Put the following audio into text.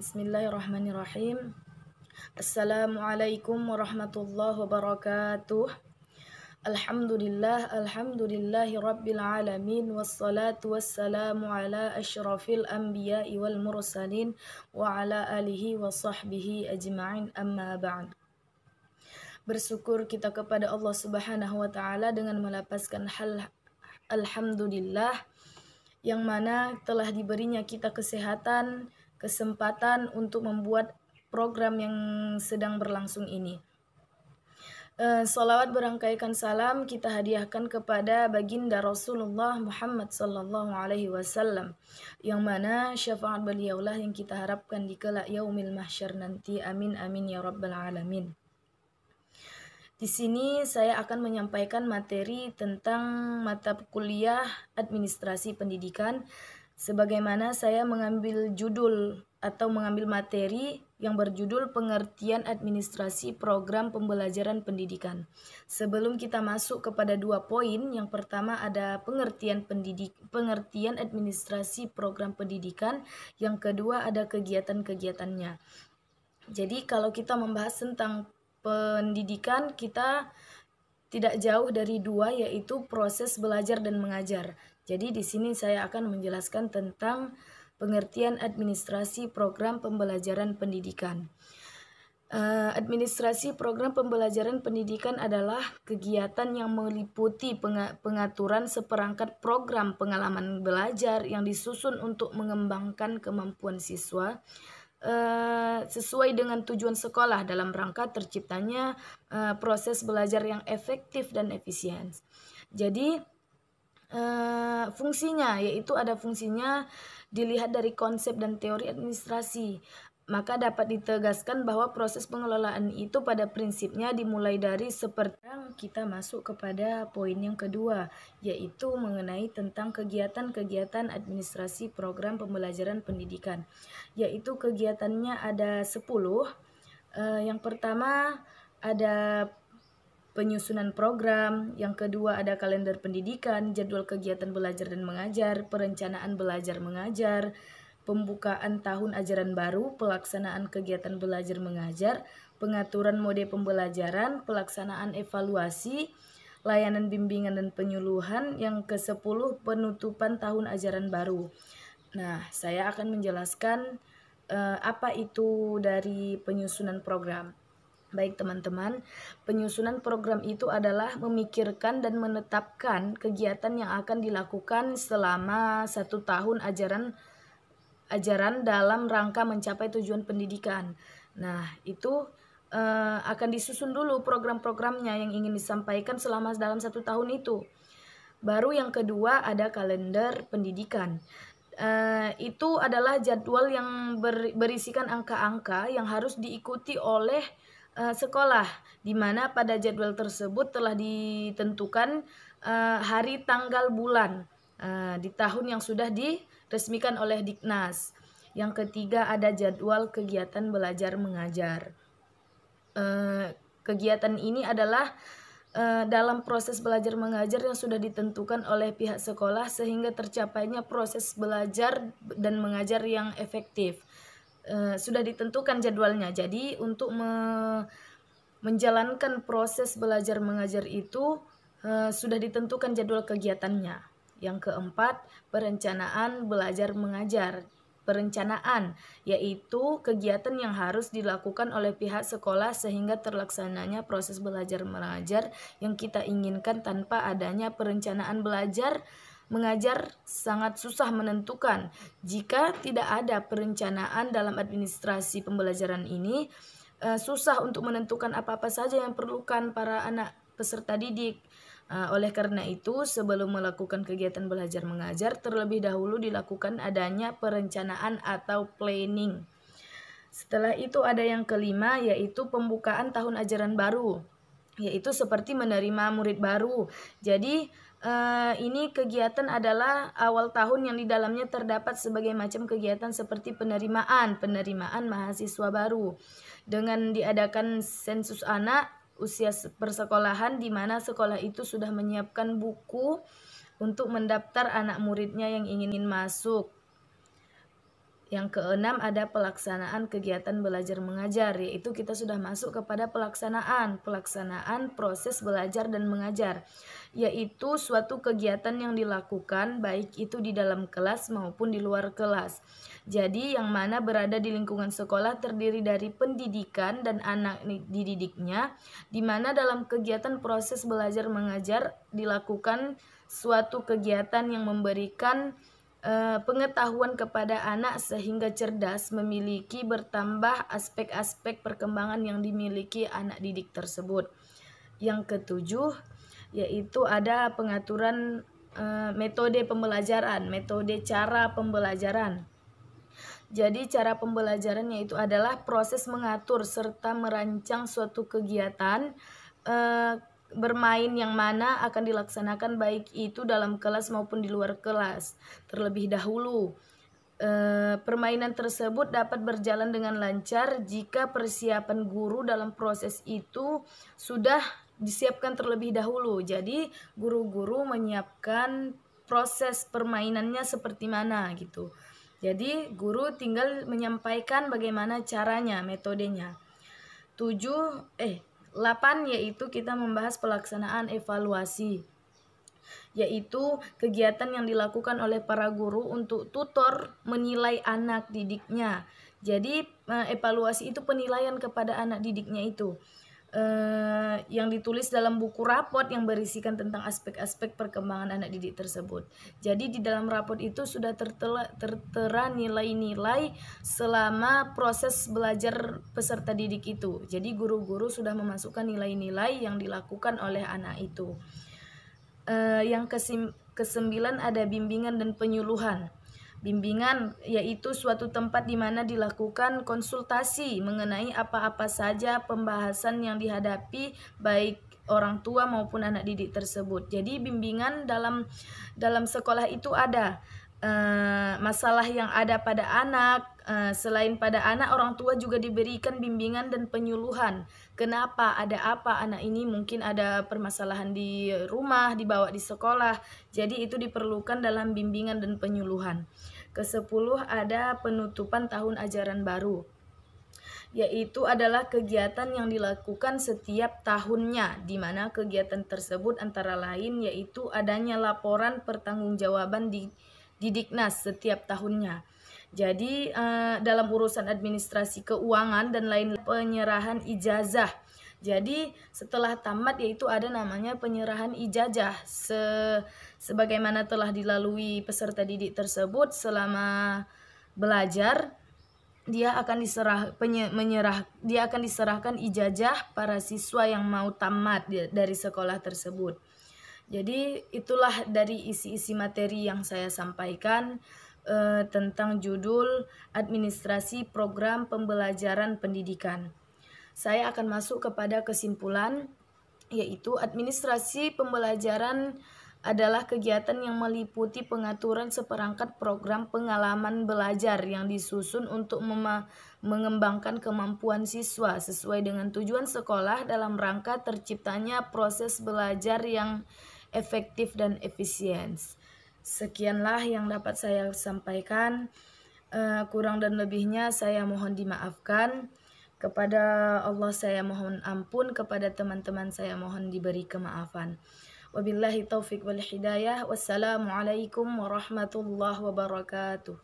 Bismillahirrahmanirrahim. Assalamualaikum warahmatullahi wabarakatuh. Alhamdulillahi rabbil alamin. Wassalatu wassalamu ala asyrafil anbiya'i wal mursalin wa ala alihi wa sahbihi ajma'in, amma ba'd. Bersyukur kita kepada Allah Subhanahu wa ta'ala dengan melapaskan alhamdulillah, yang mana telah diberinya kita kesehatan, kesempatan untuk membuat program yang sedang berlangsung ini. Salawat berangkaikan salam kita hadiahkan kepada baginda Rasulullah Muhammad sallallahu alaihi wasallam, yang mana syafaat beliaulah yang kita harapkan di kelak yaumil mahsyar nanti. Amin amin ya rabbal alamin. Di sini saya akan menyampaikan materi tentang mata kuliah administrasi pendidikan, sebagaimana saya mengambil judul atau mengambil materi yang berjudul pengertian administrasi program pembelajaran pendidikan. Sebelum kita masuk kepada dua poin, yang pertama ada pengertian administrasi program pendidikan, yang kedua ada kegiatan-kegiatannya. Jadi kalau kita membahas tentang pendidikan, kita tidak jauh dari dua, yaitu proses belajar dan mengajar. Jadi di sini saya akan menjelaskan tentang pengertian administrasi program pembelajaran pendidikan. Administrasi program pembelajaran pendidikan adalah kegiatan yang meliputi pengaturan seperangkat program pengalaman belajar yang disusun untuk mengembangkan kemampuan siswa sesuai dengan tujuan sekolah dalam rangka terciptanya proses belajar yang efektif dan efisien. Jadi fungsinya, yaitu ada fungsinya dilihat dari konsep dan teori administrasi. Maka dapat ditegaskan bahwa proses pengelolaan itu pada prinsipnya dimulai dari seperti kita masuk kepada poin yang kedua, yaitu mengenai tentang kegiatan-kegiatan administrasi program pembelajaran pendidikan. Yaitu kegiatannya ada 10. Yang pertama ada penyusunan program, yang kedua ada kalender pendidikan, jadwal kegiatan belajar dan mengajar, perencanaan belajar mengajar, pembukaan tahun ajaran baru, pelaksanaan kegiatan belajar mengajar, pengaturan mode pembelajaran, pelaksanaan evaluasi, layanan bimbingan dan penyuluhan, yang ke-10 penutupan tahun ajaran baru. Nah, saya akan menjelaskan apa itu dari penyusunan program. Baik teman-teman, penyusunan program itu adalah memikirkan dan menetapkan kegiatan yang akan dilakukan selama 1 tahun ajaran dalam rangka mencapai tujuan pendidikan. Nah, itu akan disusun dulu program-programnya yang ingin disampaikan selama dalam 1 tahun itu. Baru yang kedua ada kalender pendidikan. Itu adalah jadwal yang berisikan angka-angka yang harus diikuti oleh sekolah, di mana pada jadwal tersebut telah ditentukan hari, tanggal, bulan di tahun yang sudah diresmikan oleh Diknas. Yang ketiga ada jadwal kegiatan belajar mengajar. Kegiatan ini adalah dalam proses belajar mengajar yang sudah ditentukan oleh pihak sekolah sehingga tercapainya proses belajar dan mengajar yang efektif. Sudah ditentukan jadwalnya. Jadi untuk menjalankan proses belajar mengajar itu sudah ditentukan jadwal kegiatannya. Yang keempat, perencanaan belajar mengajar. Perencanaan yaitu kegiatan yang harus dilakukan oleh pihak sekolah sehingga terlaksananya proses belajar mengajar yang kita inginkan. Tanpa adanya perencanaan belajar mengajar sangat susah menentukan. Jika tidak ada perencanaan dalam administrasi pembelajaran ini, susah untuk menentukan apa-apa saja yang perlukan para anak peserta didik. Oleh karena itu, sebelum melakukan kegiatan belajar mengajar, terlebih dahulu dilakukan adanya perencanaan atau planning. Setelah itu ada yang kelima, yaitu pembukaan tahun ajaran baru, yaitu seperti menerima murid baru. Jadi ini kegiatan adalah awal tahun yang di dalamnya terdapat sebagai macam kegiatan seperti penerimaan mahasiswa baru, dengan diadakan sensus anak usia persekolahan, di mana sekolah itu sudah menyiapkan buku untuk mendaftar anak muridnya yang ingin masuk. Yang keenam ada pelaksanaan kegiatan belajar mengajar, yaitu kita sudah masuk kepada pelaksanaan proses belajar dan mengajar, yaitu suatu kegiatan yang dilakukan baik itu di dalam kelas maupun di luar kelas. Jadi yang mana berada di lingkungan sekolah terdiri dari pendidikan dan anak dididiknya, di mana dalam kegiatan proses belajar mengajar dilakukan suatu kegiatan yang memberikan pengetahuan kepada anak sehingga cerdas, memiliki bertambah aspek-aspek perkembangan yang dimiliki anak didik tersebut. Yang ketujuh yaitu ada pengaturan metode pembelajaran, metode cara pembelajaran. Jadi cara pembelajaran yaitu adalah proses mengatur serta merancang suatu kegiatan bermain yang mana akan dilaksanakan baik itu dalam kelas maupun di luar kelas. Terlebih dahulu, permainan tersebut dapat berjalan dengan lancar jika persiapan guru dalam proses itu sudah disiapkan terlebih dahulu. Jadi guru-guru menyiapkan proses permainannya seperti mana gitu. Jadi guru tinggal menyampaikan bagaimana caranya, metodenya. 8 yaitu kita membahas pelaksanaan evaluasi, yaitu kegiatan yang dilakukan oleh para guru untuk tutor menilai anak didiknya. Jadi evaluasi itu penilaian kepada anak didiknya itu, yang ditulis dalam buku raport yang berisikan tentang aspek-aspek perkembangan anak didik tersebut. Jadi di dalam raport itu sudah tertera nilai-nilai selama proses belajar peserta didik itu. Jadi guru-guru sudah memasukkan nilai-nilai yang dilakukan oleh anak itu. Yang kesembilan ada bimbingan dan penyuluhan. Bimbingan yaitu suatu tempat di mana dilakukan konsultasi mengenai apa-apa saja pembahasan yang dihadapi baik orang tua maupun anak didik tersebut. Jadi bimbingan dalam sekolah itu ada masalah yang ada pada anak, selain pada anak, orang tua juga diberikan bimbingan dan penyuluhan. Kenapa, ada apa anak ini, mungkin ada permasalahan di rumah, dibawa di sekolah. Jadi itu diperlukan dalam bimbingan dan penyuluhan. Ke-10 ada penutupan tahun ajaran baru, yaitu adalah kegiatan yang dilakukan setiap tahunnya, di mana kegiatan tersebut antara lain yaitu adanya laporan pertanggungjawaban di Diknas setiap tahunnya. Jadi dalam urusan administrasi keuangan dan lain penyerahan ijazah. Jadi setelah tamat yaitu ada namanya penyerahan ijazah sebagaimana telah dilalui peserta didik tersebut selama belajar. Dia akan diserahkan ijazah para siswa yang mau tamat dari sekolah tersebut. Jadi itulah dari isi-isi materi yang saya sampaikan tentang judul administrasi program pembelajaran pendidikan. Saya akan masuk kepada kesimpulan, yaitu administrasi pembelajaran adalah kegiatan yang meliputi pengaturan seperangkat program pengalaman belajar yang disusun untuk mengembangkan kemampuan siswa sesuai dengan tujuan sekolah dalam rangka terciptanya proses belajar yang efektif dan efisien. Sekianlah yang dapat saya sampaikan. Kurang dan lebihnya saya mohon dimaafkan. Kepada Allah saya mohon ampun, kepada teman-teman saya mohon diberi kemaafan. Wabillahi taufiq wal hidayah. Wassalamualaikum warahmatullahi wabarakatuh.